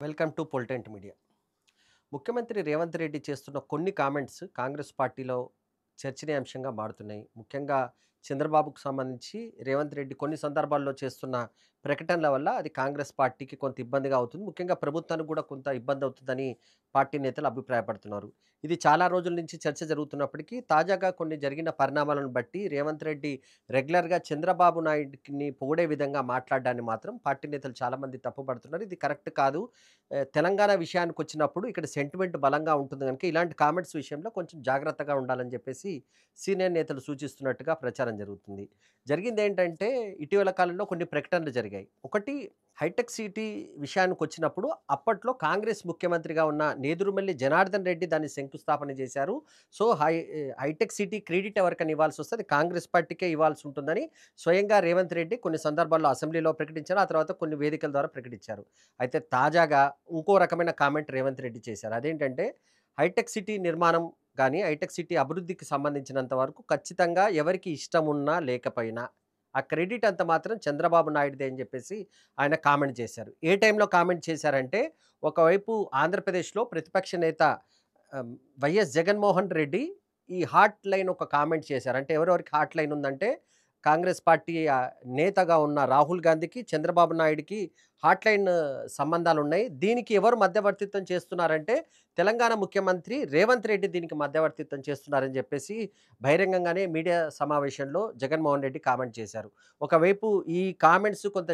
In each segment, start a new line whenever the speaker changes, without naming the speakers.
Welcome to పొలిటెంట్ media. ముఖ్యమంత్రి రేవంత్ రెడ్డి చేస్తున్న కొన్ని కామెంట్స్ కాంగ్రెస్ పార్టీలో చర్చనీయాంశంగా మారుతున్నాయి. ముఖ్యంగా చంద్రబాబుకు సంబంధించి రేవంత్ రెడ్డి కొన్ని సందర్భాల్లో చేస్తున్న ప్రకటనల వల్ల అది కాంగ్రెస్ పార్టీకి కొంత ఇబ్బందిగా అవుతుంది. ముఖ్యంగా ప్రభుత్వానికి కూడా కొంత ఇబ్బంది అవుతుందని పార్టీ నేతలు అభిప్రాయపడుతున్నారు. ఇది చాలా రోజుల నుంచి చర్చ జరుగుతున్నప్పటికీ తాజాగా కొన్ని జరిగిన పరిణామాలను బట్టి రేవంత్ రెడ్డి రెగ్యులర్‌గా చంద్రబాబు నాయుడిని పొగిడే విధంగా మాట్లాడడాన్ని మాత్రం పార్టీ నేతలు చాలామంది తప్పుపడుతున్నారు. ఇది కరెక్ట్ కాదు. తెలంగాణ విషయానికొచ్చినప్పుడు ఇక్కడ సెంటిమెంట్ బలంగా ఉంటుంది గనుక ఇలాంటి కామెంట్స్ విషయంలో కొంచెం జాగ్రత్తగా ఉండాలని చెప్పేసి సీనియర్ నేతలు సూచిస్తున్నట్టుగా ప్రచారం జరుగుతుంది. జరిగిందేంటంటే ఇటీవల కాలంలో కొన్ని ప్రకటనలు జరిగాయి. ఒకటి హైటెక్ సిటీ విషయానికొచ్చినప్పుడు అప్పట్లో కాంగ్రెస్ ముఖ్యమంత్రిగా ఉన్న నేదురుమల్లి జనార్దన్ రెడ్డి దాన్ని శంకుస్థాపన చేశారు. సో, హైటెక్ సిటీ క్రెడిట్ ఎవరికైనా ఇవ్వాల్సొస్తే అది కాంగ్రెస్ పార్టీకే ఇవ్వాల్సుంటుందని స్వయంగా రేవంత్ రెడ్డి కొన్ని సందర్భాల్లో అసెంబ్లీలో ప్రకటించారు. ఆ తర్వాత కొన్ని వేదికల ద్వారా ప్రకటించారు. అయితే తాజాగా ఇంకో రకమైన కామెంట్ రేవంత్ రెడ్డి చేశారు. అదేంటంటే హైటెక్ సిటీ నిర్మాణం గాని, హైటెక్ సిటీ అభివృద్ధికి సంబంధించినంత వరకు ఖచ్చితంగా ఎవరికి ఇష్టమున్నా లేకపోయినా ఆ క్రెడిట్ అంత మాత్రం చంద్రబాబు నాయుడుదే అని చెప్పేసి ఆయన కామెంట్ చేశారు. ఏ టైంలో కామెంట్ చేశారంటే, ఒకవైపు ఆంధ్రప్రదేశ్‌లో ప్రతిపక్ష నేత వైఎస్ జగన్మోహన్ రెడ్డి ఈ హాట్ లైన్ ఒక కామెంట్ చేశారు. అంటే ఎవరెవరికి హాట్ లైన్ ఉందంటే, కాంగ్రెస్ పార్టీ నేతగా ఉన్న రాహుల్ గాంధీకి, చంద్రబాబు నాయుడుకి హాట్‌లైన్ సంబంధాలున్నాయి. దీనికి ఎవరు మధ్యవర్తిత్వం చేస్తున్నారంటే, తెలంగాణ ముఖ్యమంత్రి రేవంత్ రెడ్డి దీనికి మధ్యవర్తిత్వం చేస్తున్నారని జెప్పేసి బహిరంగంగానే మీడియా సమావేశంలో జగన్మోహన్ రెడ్డి కామెంట్ చేశారు. ఒకవైపు ఈ కామెంట్స్ కొంత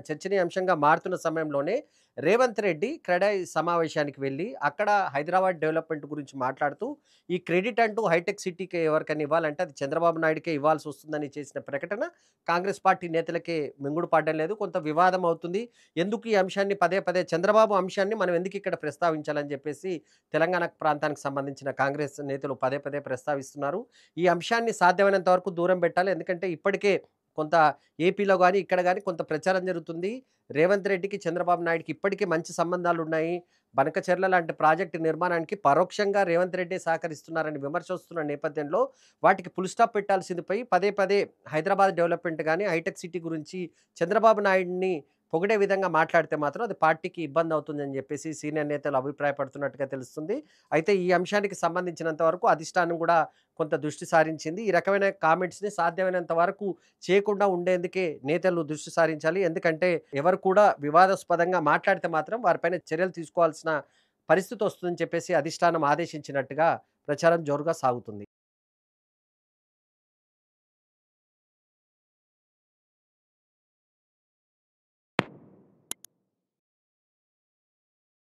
చర్చనీయాంశంగా మారుతున్న సమయంలోనే రేవంత్ రెడ్డి క్రెడాయ్ సమావేశానికి వెళ్లి, అక్కడ హైదరాబాద్ డెవలప్‌మెంట్ గురించి మాట్లాడుతూ, ఈ క్రెడిట్ అంటూ హైటెక్ సిటీకి ఎవరికైనా ఇవ్వాలంటే అది చంద్రబాబు నాయుడుకే ఇవ్వాల్సొస్తుందని చేసిన ప్రకటన కాంగ్రెస్ పార్టీ నేతలకే మింగుడు పడడం లేదు. కొంత వివాదం అవుతుంది. ఎందుకు ఈ అంశాన్ని పదే పదే చంద్రబాబు అంశాన్ని మనం ఎందుకు ఇక్కడ ప్రస్తావించాలని చెప్పేసి తెలంగాణ ప్రాంతానికి సంబంధించిన కాంగ్రెస్ నేతలు పదే పదే ప్రస్తావిస్తున్నారు. ఈ అంశాన్ని సాధ్యమైనంత వరకు దూరం పెట్టాలి. ఎందుకంటే ఇప్పటికే కొంత ఏపీలో గాని, ఇక్కడ గాని కొంత ప్రచారం జరుగుతుంది. రేవంత్ రెడ్డికి, చంద్రబాబు నాయుడుకి ఇప్పటికే మంచి సంబంధాలున్నాయి. బనకచెర్ల లాంటి ప్రాజెక్టు నిర్మాణానికి పరోక్షంగా రేవంత్ రెడ్డే సహకరిస్తున్నారని విమర్శ వస్తున్న నేపథ్యంలో వాటికి ఫుల్ స్టాప్ పెట్టాల్సింది పోయి పదే పదే హైదరాబాద్ డెవలప్‌మెంట్ గాని, హైటెక్ సిటీ గురించి చంద్రబాబు నాయుడిని పొగిడే విధంగా మాట్లాడితే మాత్రం అది పార్టీకి ఇబ్బందవుతుందని జెప్పేసి సీనియర్ నేతలు అభిప్రాయపడుతున్నట్టుగా తెలుస్తుంది. అయితే ఈ అంశానికి సంబంధించినంత వరకు అధిష్టానం గూడా కొంత దృష్టి సారించింది. ఈ రకమైన కామెంట్స్‌ని సాధ్యమైనంత వరకు చేయకుండా ఉండేందుకే నేతలు దృష్టి సారించాలి. ఎందుకంటే ఎవరు కూడా వివాదాస్పదంగా మాట్లాడితే మాత్రం వారిపైన చర్యలు తీసుకోవాల్సిన పరిస్థితొస్తుందని చెప్పేసి అధిష్టానం ఆదేశించినట్టుగా ప్రచారం జోరుగా సాగుతుంది.